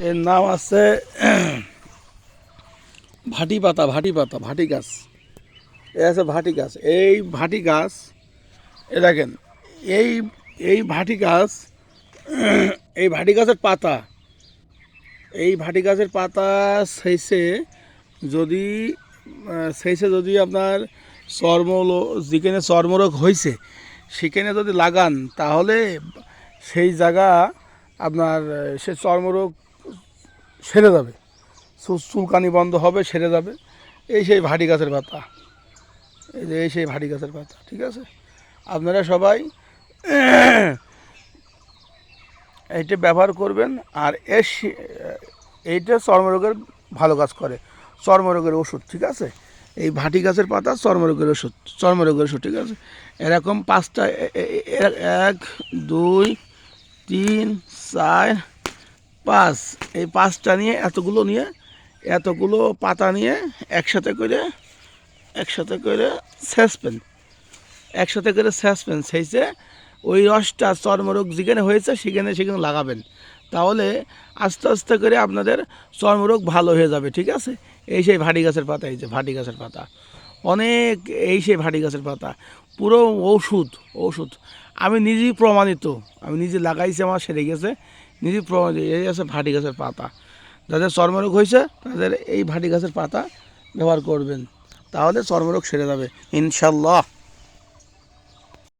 এর নাম আছে ভাটি পাতা, ভাটি পাতা, ভাটি গাছ। এ আছে ভাটি গাছ। এই ভাটি গাছ, এ দেখেন, এই এই ভাটি গাছ, এই ভাটি গাছের পাতা, এই ভাটি গাছের পাতা সেইসে যদি সেইসে যদি আপনার চর্ম, যেখানে চর্মরোগ হয়েছে সেখানে যদি লাগান, তাহলে সেই জায়গা আপনার সে চর্মরোগ সেরে যাবে, চুলকানি বন্ধ হবে, সেরে যাবে। এই সেই ভাটি গাছের পাতা, এই সেই ভাটি গাছের পাতা, ঠিক আছে। আপনারা সবাই এইটা ব্যবহার করবেন। আর এইটা চর্মরোগের ভালো কাজ করে, চর্মরোগের ওষুধ, ঠিক আছে। এই ভাটি গাছের পাতা চর্মরোগের ওষুধ, চর্মরোগের ওষুধ, ঠিক আছে। এরকম 5টা, 1 2 3 4 5, এই 5টা নিয়ে, এতগুলো পাতা নিয়ে একসাথে করে সেচবেন, সেইসে ওই রসটা চর্মরোগ যেখানে হয়েছে সেখানে লাগাবেন। তাহলে আস্তে আস্তে করে আপনাদের চর্মরোগ ভালো হয়ে যাবে, ঠিক আছে। এই সেই ভাটি গাছের পাতা, এই যে ভাটি গাছের পাতা অনেক, এই সেই ভাটি গাছের পাতা পুরো ওষুধ। আমি নিজেই প্রমাণিত, আমি নিজে লাগাইছি, আমার সেরে গেছে, নিজেই প্রমাণিত। এই আছে ভাটি গাছের পাতা। যাদের চর্মরোগ হয়েছে তাদের এই ভাটি গাছের পাতা ব্যবহার করবেন, তাহলে চর্মরোগ সেরে যাবে ইনশাল্লাহ।